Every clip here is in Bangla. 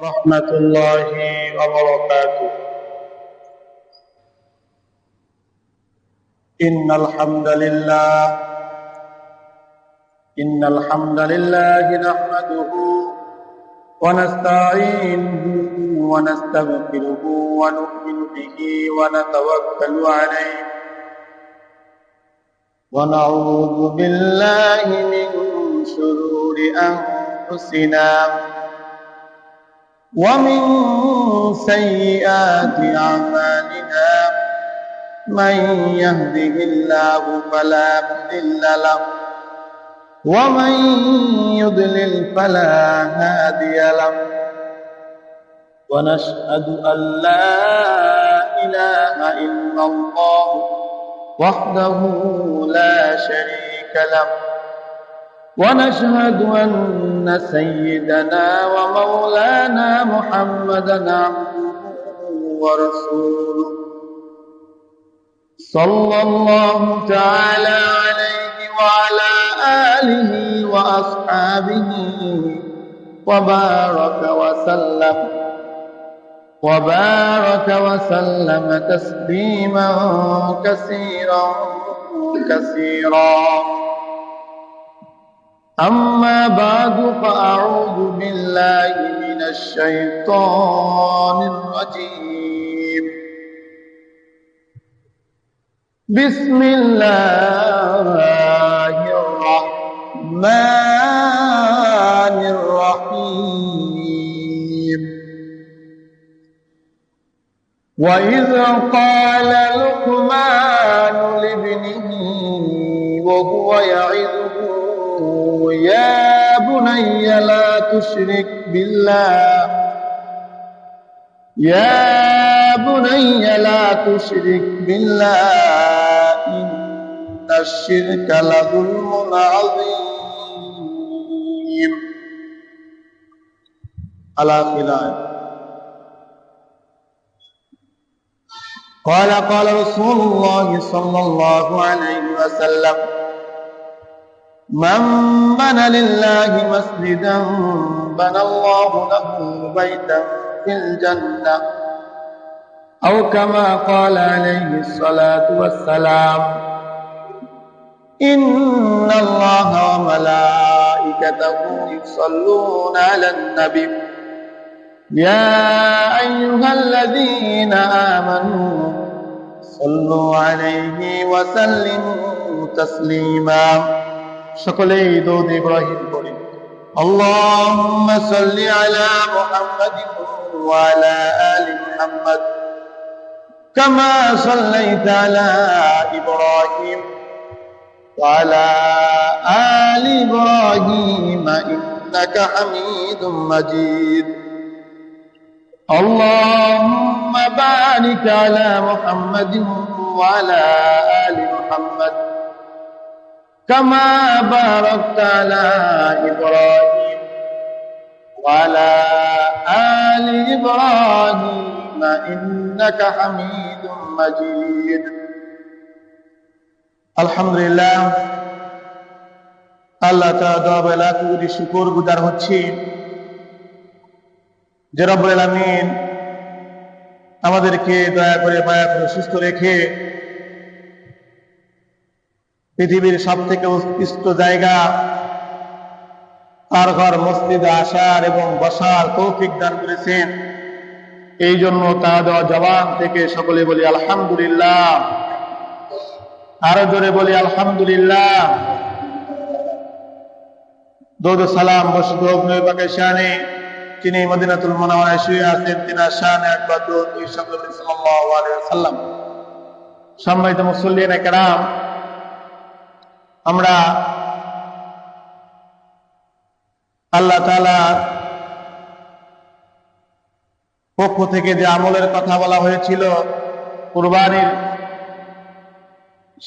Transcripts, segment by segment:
ورحمة الله وبركاته. إن الحمد لله نحمده ونستعينه ونستغفره ونؤمن به ونتوكل عليه ونعوذ بالله من شرور أنفسنا ومن سيئات أعمالنا من يهده الله فلا مضل له ومن يضلل فلا هادي له ونشهد أن لا إله إلا الله وحده لا شريك له ونشهد أن سيدنا ومولانا محمدا عبده ورسوله صلى الله تعالى عليه وعلى آله وأصحابه وبارك وسلم تسليما كثيرا أما بعد فأعوذ بالله من الشيطان الرجيم بسم الله الرحمن الرحيم وإذ قال لقمان لابنه وهو يعظه يا بني لا تشرك بالله إن الشرك لظلم عظيم. الآخرة. قال رسول الله صلى الله عليه وسلم من بنى لله مسجدا بنى الله له بيتا في الجنة أو كما قال عليه الصلاة والسلام إن الله وملائكته يصلون على النبي يا أيها الذين آمنوا صلوا عليه وسلموا تسليما. সকলেই দরুদ ইব্রাহিম পড়ি। اللهم صل على محمد وعلى آل محمد كما صليت على إبراهيم وعلى آل إبراهيم إنك حميد مجيد. اللهم بارك على محمد وعلى آل محمد كما باركت على إبراهيم وعلى آل إبراهيم إنك حميد مجيد. আলহামদুলিল্লাহ, আল্লাহ তাআলা লাখ কোটি শুকর গুজার হচ্ছি যে রব্বুল আলামিন আমাদেরকে দয়া করে মায়া করে সুস্থ রেখে পৃথিবীর সব থেকে উৎকৃষ্ট জায়গা তার ঘর মসজিদে আসার এবং বসার তৌফিক দান করেছেন। এই জন্য তা দেওয়া জবান থেকে সকলে বলি আলহামদুলিল্লাহ। আরো জোরে বলি আলহামদুলিল্লাহ। দরুদ সালাম বর্ষিত হোক নবী পাকের শানে, যিনি মদিনাতুল মুনাওয়ারায় শুয়ে আছেন, তিনার শানে একবার দরুদ সাল্লাল্লাহু আলাইহি ওয়াসাল্লাম। সম্মানিত মুসল্লিয়ানে কেরাম, আমরা আল্লাহ তাআলার পক্ষ থেকে যে আমলের কথা বলা হয়েছিল কুরবানির,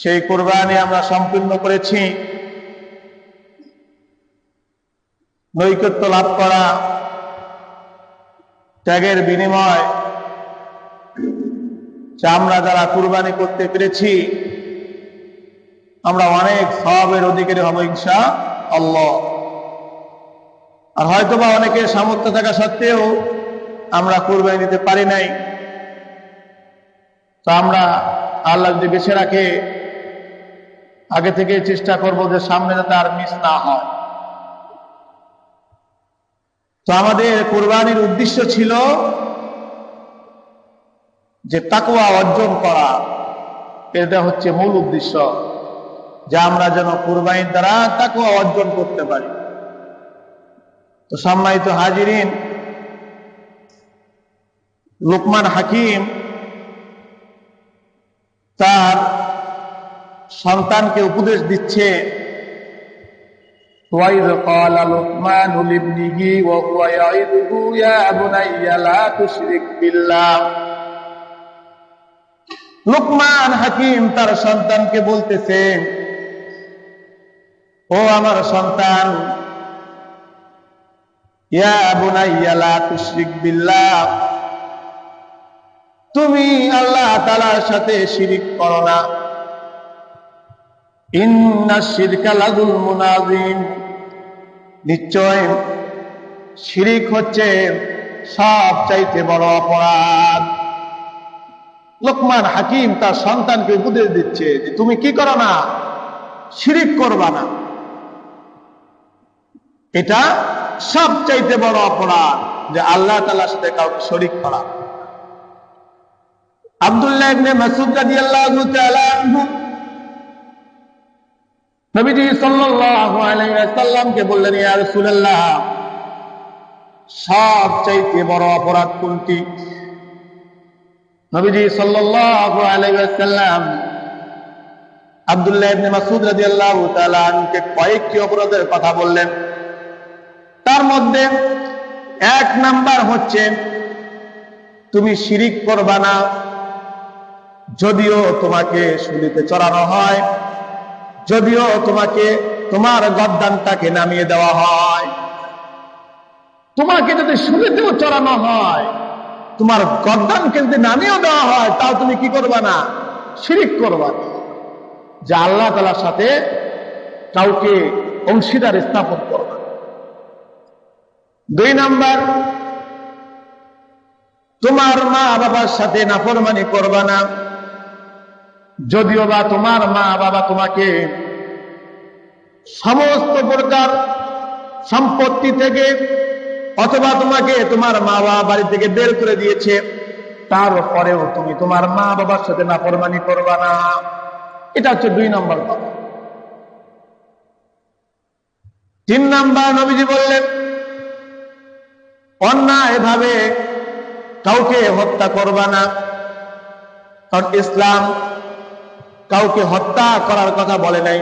সেই কুরবানি আমরা সম্পূর্ণ করেছি। নৈকট্য লাভ করা, ত্যাগের বিনিময় আমরা যারা কুরবানি করতে পেরেছি আমরা অনেক সওয়াবের অধিকারী হব ইনশাআল্লাহ। আর হয়তোবা অনেকের সামর্থ্য থাকা সত্ত্বেও আমরা কুরবানি দিতে পারি নাই। তো আমরা আল্লাহ যদি বেঁচে রাখে আগে থেকে চেষ্টা করব যে সামনে যাতে আর মিস না হয়। তো আমাদের কুরবানির উদ্দেশ্য ছিল যে তাকওয়া অর্জন করা, এটা হচ্ছে মূল উদ্দেশ্য, যে আমরা যেন কুরবানির দ্বারা তাকওয়া অর্জন করতে পারি। তো সম্মানিত হাজিরিন, লুকমান হাকিম তার সন্তানকে উপদেশ দিচ্ছে, وَإِذْ قَالَ لُقْمَانُ لِابْنِهِ وَهُوَ يَعِظُهُ يَا بُنَيَّ لَا تُشْرِكْ بِاللَّهِ। লুকমান হাকিম তার সন্তানকে বলতেছে, ও আমার সন্তান, ইয়া বুনাইয়া লা তুশরিক বিল্লাহ, তুমি আল্লাহ তাআলার সাথে শিরিক করো না। ইন্নাশ শিরকা লাযুলমুন আযীম, নিশ্চয় শিরিক হচ্ছে সবচাইতে বড় অপরাধ। লোকমান হাকিম তার সন্তানকে উপদেশ দিচ্ছে যে তুমি কি করো না, শিরিক করবা না, এটা সবচাইতে বড় অপরাধ, যে আল্লাহ তাআলার সাথে কাউকে শরীক করা। আব্দুল্লাহ ইবনে মাসউদ রাদিয়াল্লাহু তাআলা আনহু নবীজি সাল্লাল্লাহু আলাইহি ওয়াসাল্লামকে বললেন, ইয়া রাসূলুল্লাহ, সবচাইতে বড় অপরাধ কোনটি? নবীজি সাল্লাল্লাহু আলাইহি ওয়াসাল্লাম আব্দুল্লাহ ইবনে মাসউদ রাদিয়াল্লাহু তাআলা আনহুকে কয়েকটি অপরাধের কথা বললেন। তার মধ্যে এক নাম্বার হচ্ছে তুমি শিরিক করবা না, যদিও তোমাকে শুলিতে চড়ানো হয়, যদিও তোমাকে তোমার গর্দানটাকে নামিয়ে দেওয়া হয়। তোমাকে যদি শুলিতেও চড়ানো হয়, তোমার গর্দানকে যদি নামিয়ে দেওয়া হয়, তাও তুমি কি করবা না, শিরিক করবা না, যে আল্লাহ তাআলার সাথে কাউকে অংশীদার স্থাপন করবা। দুই নাম্বার, তোমার মা বাবার সাথে নাফরমানি করবা না, যদিও বা তোমার মা বাবা তোমাকে সমস্ত প্রকার সম্পত্তি থেকে অথবা তোমাকে তোমার মা বাবা বাড়ি থেকে বের করে দিয়েছে, তারপরেও তুমি তোমার মা বাবার সাথে নাফরমানি করবা না। এটা হচ্ছে দুই নম্বর কথা। তিন নাম্বার, নবীজি বললেন, অন্যায় ভাবে কাউকে হত্যা করবা না। কারণ ইসলাম কাউকে হত্যা করার কথা বলে নাই,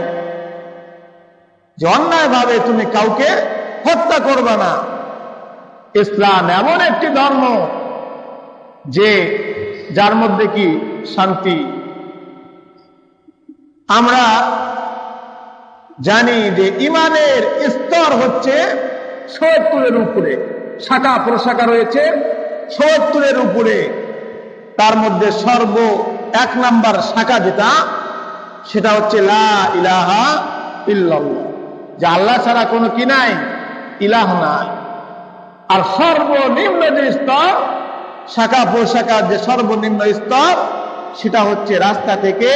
যে অন্যায় ভাবে তুমি কাউকে হত্যা করবা না। ইসলাম এমন একটি ধর্ম যে যার মধ্যে কি শান্তি। আমরা জানি যে ইমানের স্তর হচ্ছে ৭০-এর উপরে, শাখা প্রশাখা রয়েছে ৭০-এর উপরে। তার মধ্যে সর্ব এক নাম্বার শাখা যেটা, সেটা হচ্ছে লা ইলাহা ইল্লাল্লাহ, যে আল্লাহ ছাড়া কোনো কি নাই, ইলাহ নাই। আর সর্বনিম্ন যে স্তর, শাখা প্রশাখার যে সর্বনিম্ন স্তর, সেটা হচ্ছে রাস্তা থেকে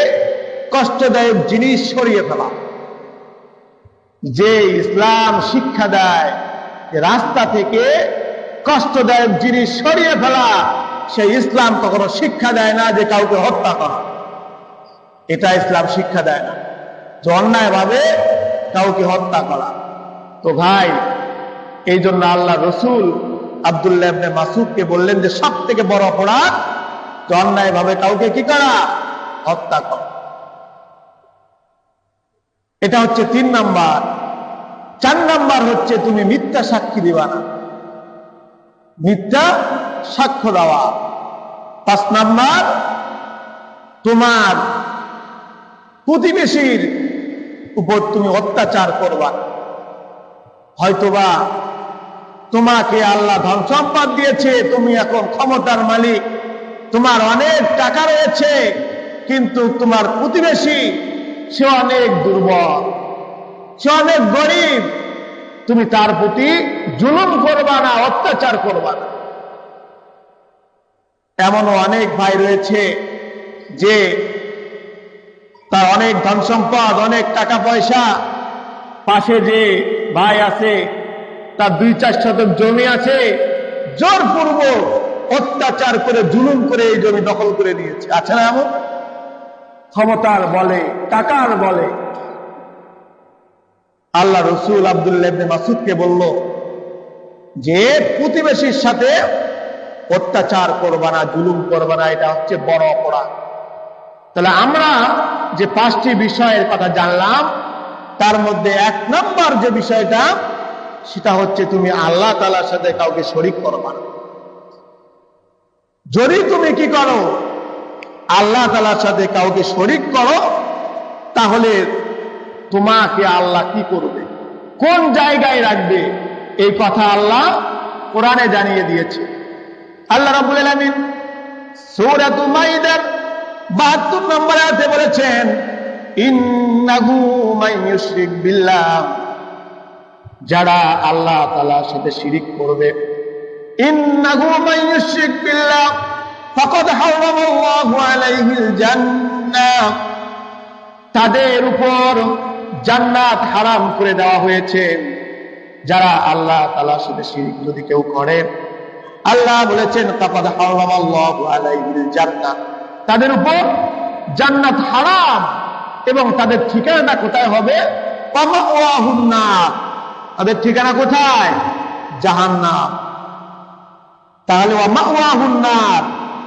কষ্টদায়ক জিনিস সরিয়ে ফেলা। যে ইসলাম শিক্ষা দেয় যে রাস্তা থেকে কষ্টদায়ক জিনিস সরিয়ে ফেলা, সেই ইসলাম কখনো শিক্ষা দেয় না যে কাউকে হত্যা করা। এটা ইসলাম শিক্ষা দেয় না, যে অন্যায় ভাবে কাউকে হত্যা করা। তো ভাই, এই জন্য আল্লাহ রসুল আব্দুল্লাহ ইবনে মাসউদকে বললেন যে সব থেকে বড় অপরাধ যে অন্যায় ভাবে কাউকে কি করা, হত্যা করা। এটা হচ্ছে ৩ নাম্বার। ৪ নাম্বার হচ্ছে তুমি মিথ্যা সাক্ষী দিবা না, মিথ্যা সাক্ষ্য দেওয়া। ৫ নাম্বার, তোমার প্রতিবেশীর উপর তুমি অত্যাচার করবা। হয়তোবা তোমাকে আল্লাহ ধন সম্পদ দিয়েছে, তুমি এখন ক্ষমতার মালিক, তোমার অনেক টাকা রয়েছে, কিন্তু তোমার প্রতিবেশী সে অনেক দুর্বল, সে অনেক গরিব, তুমি তার প্রতি জুলুম করবা না, অত্যাচার করবা না। এমনও অনেক ভাই রয়েছে যে তার অনেক ধন সম্পদ, অনেক টাকা পয়সা, পাশে যে ভাই আছে তার 2-4 শতক জমি আছে, জোরপূর্বক অত্যাচার করে জুলুম করে এই জমি দখল করে নিয়েছে। আছে না এমন? ক্ষমতার বলে, টাকার বলে। আল্লাহ রসুল আব্দুল্লাহ ইবনে মাসউদকে বলল যে প্রতিবেশীর সাথে অত্যাচার করবা না, জুলুম করবা না, এটা হচ্ছে বড় অপরাধ। তাহলে আমরা যে 5টি বিষয়ের কথা জানলাম, তার মধ্যে 1 নম্বর যে বিষয়টা, সেটা হচ্ছে তুমি আল্লাহ তাআলার সাথে কাউকে শরীক করবা না। যদি তুমি কি করো, আল্লাহ তাআলার সাথে কাউকে শরীক করো, তাহলে তোমাকে আল্লাহ কি করবে, কোন জায়গায় রাখবে, এই কথা আল্লাহ কোরআনে জানিয়ে দিয়েছে। আল্লাহ রাব্বুল আলামিন সূরাতুল মাইদার 72 নম্বর আয়াতে বলেছেন, ইন্নাহু মান ইউশরিক বিল্লাহ, যারা আল্লাহ তাআলার সাথে শিরিক করবে, ইন্নাহু মান ইউশরিক বিল্লাহ ফাকাদ হারামাল্লাহু আলাইহিল জান্নাহ, তাদের উপর জান্নাত হারাম করে দেওয়া হয়েছে। যারা আল্লাহ তাআলার সাথে শিরিক যদি কেউ করে, আল্লাহ বলেছেন ফাকাদ হারামাল্লাহু আলাইহিল জান্নাহ, তাদের উপর জান্নাত হারাম, এবং তাদের ঠিকানাটা কোথায় হবে? ওয়ামাওয়াহুন নার, তাদের ঠিকানা কোথায়? জাহান্নাম। তাহলে ওয়ামাওয়াহুন নার,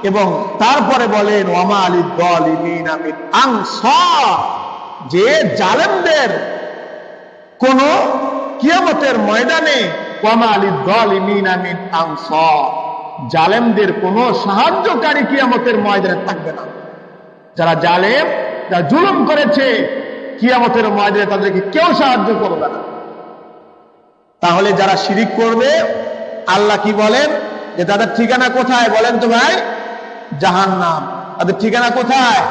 এবং তারপরে বলেন ওয়ামা লিয-যালিমিনা মিন আনসার, যে জালেমদের কোন কিয়ামতের ময়দানে ওয়ামা লিয-যালিমিনা মিন আনসার, জালেমদের কোন সাহায্যকারী কিয়ামতের ময়দানে থাকবে না। যারা জালেম, যারা জুলুম করেছে, কিয়ামতের ময়দানে তাদেরকে কেউ সাহায্য করবে না। তাহলে যারা শিরিক করবে, আল্লাহ কি বলেন যে তাদের ঠিকানা কোথায় বলেন তো ভাই? জাহান্নাম। তাদের ঠিকানা কোথায়?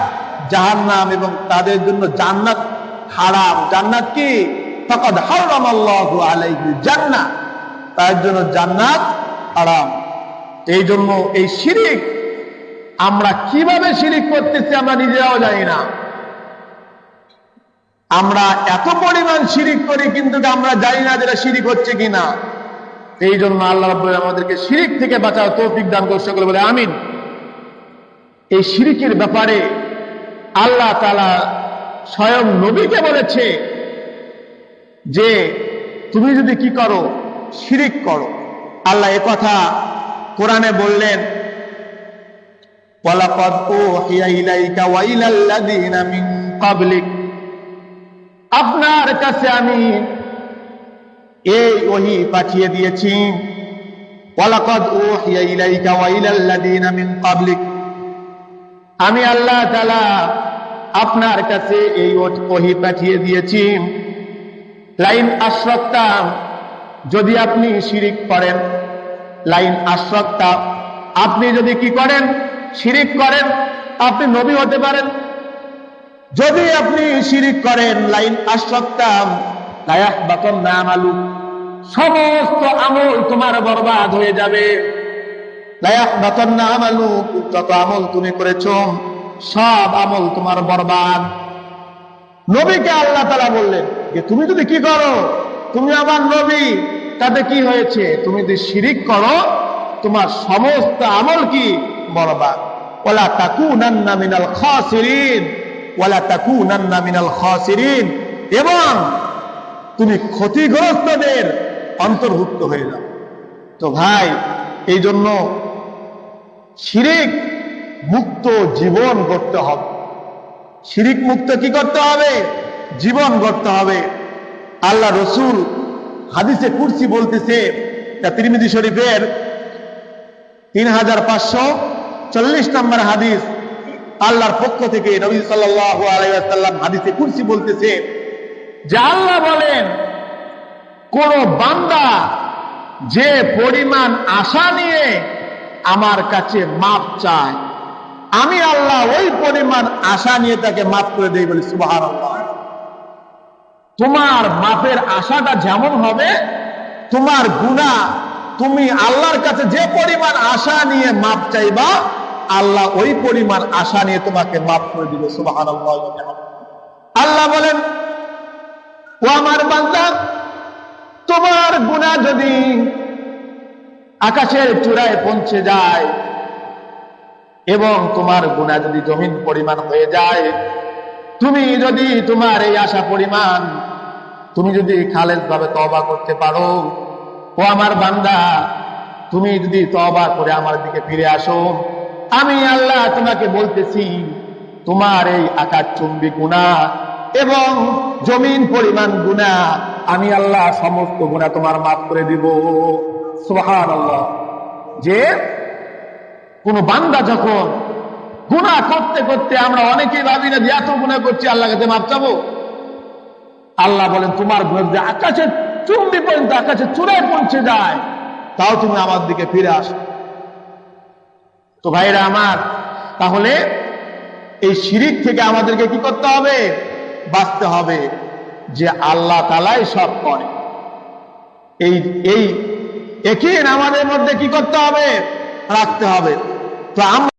জাহান্নাম, এবং তাদের জন্য জান্নাত হারাম। জান্নাত কি? ফাকাদ হারামাল্লাহু আলাইহিল জান্নাহ, তার জন্য জান্নাত হারাম। এই জন্য এই শিরিক, আমরা কিভাবে শিরিক করতেছি আমরা নিজেরাও জানি না। আমরা এত পরিমাণ শিরিক করি, কিন্তু আমরা জানি না যেটা শিরিক হচ্ছে কিনা। এই জন্য আল্লাহ রাব্বুল আলামিন আমাদেরকে শিরিক থেকে বাঁচার তৌফিক দান করুন, সকলে বলে আমিন। এই শিরিকের ব্যাপারে আল্লাহ তাআলা স্বয়ং নবীকে বলেছে যে তুমি যদি কি করো, শিরিক করো। আল্লাহ এ কথা কোরআনে বললেন, ওয়ালাকাদ উহিয়া ইলাইকা ওয়া ইলাল্লাযীনা মিন ক্বাবলিক, আপনার কাছে আমি এই ওহী পাঠিয়ে দিয়েছি। ওয়ালাকাদ উহিয়া ইলাইকা ওয়া ইলাল্লাযীনা মিন ক্বাবলিক, আমি আল্লাহ তাআলা আপনার কাছে এই ওহী পাঠিয়ে দিয়েছি। লাইন আশরাকতা, যদি আপনি শিরিক করেন, লাইন আশরাকতা, আপনি যদি কি করেন, শিরিক করেন, আপনি নবী হতে পারেন। যদি আপনি শিরিক করেন, লাইন আশরাকতা লা ইয়াহবাতান্না আমালুক, সমস্ত আমল তোমার বরবাদ হয়ে যাবে। লা ইয়াহবাতান্না আমালুক, যত আমল তুমি করেছো সব আমল তোমার বরবাদ। নবীকে আল্লাহ তাআলা বললেন যে তুমি যদি কি করো, তুমি আমার নবী, তাতে কি হয়েছে? তুমি যদি শিরিক করো, তোমার সমস্ত আমল কি? বরবাদ। ওয়ালা তাকুনান্না মিনাল খাসিরিন, ওয়ালা তাকুনান্না মিনাল খাসিরিন, এবং তুমি ক্ষতিগ্রস্তদের অন্তর্ভুক্ত হয়ে যাও। তো ভাই, এই জন্য শিরিক মুক্ত জীবন গড়তে হবে। শিরিক মুক্ত কি করতে হবে? জীবন গড়তে হবে। আল্লাহ রসুল হাদিসে কুরসি বলতেছে, তিরমিজি শরীফের 3540 নম্বর হাদিস, আল্লাহর পক্ষ থেকে নবী সাল্লাল্লাহু আলাইহি ওয়াসাল্লাম হাদিসে কুরসি বলতেছে যে আল্লাহ বলেন, কোন বান্দা যে পরিমাণ আশা নিয়ে আমার কাছে মাপ চায়, আমি আল্লাহ ওই পরিমাণ আশা নিয়ে তাকে মাফ করে দেই। বলি সুবহানাল্লাহ। তোমার মাপের আশাটা যেমন হবে, তোমার গুনাহ তুমি আল্লাহর কাছে যে পরিমাণ আশা নিয়ে মাপ চাইবা, আল্লাহ ওই পরিমাণ আশা নিয়ে তোমাকে মাফ করে দিবে। সুবহানাল্লাহ। আল্লাহ বলেন, ও আমার বান্দা, তোমার গুনাহ যদি আকাশের চূড়ায় পৌঁছে যায় এবং তোমার গুনাহ যদি জমিন পরিমাণ হয়ে যায়, তুমি যদি তোমার এই আশা পরিমাণ তুমি যদি খালেস ভাবে তওবা করতে পারো, ও আমার বান্দা, তুমি যদি তওবা করে আমার দিকে ফিরে আসো, আমি আল্লাহ তোমাকে বলতেছি, তোমার এই আকাশচুম্বী গুনাহ এবং জমিন পরিমাণ গুনাহ আমি আল্লাহ সমস্ত গুনাহ তোমার মাফ করে দিব। সুবহানাল্লাহ। যে কোন বান্দা যখন গুনাহ করতে করতে, আমরা অনেকেই ভাবি না যে এত গুনাহ করছি আল্লাহর কাছে মাফ চাবো। আল্লাহ বলেন, তোমার গুনাহ যদি আকাশের চুম্বি পর্যন্ত, আকাশের চূড়ায় পৌঁছে যায়, তাও তুমি আমার দিকে ফিরে আসো। তো ভাইরা আমার, তাহলে এই শিরিক থেকে আমাদেরকে কি করতে হবে? বাঁচতে হবে, যে আল্লাহ তাআলাই সব করে। এই ইয়াকিন আমাদের মধ্যে কি করতে হবে? রাখতে হবে। তো আমরা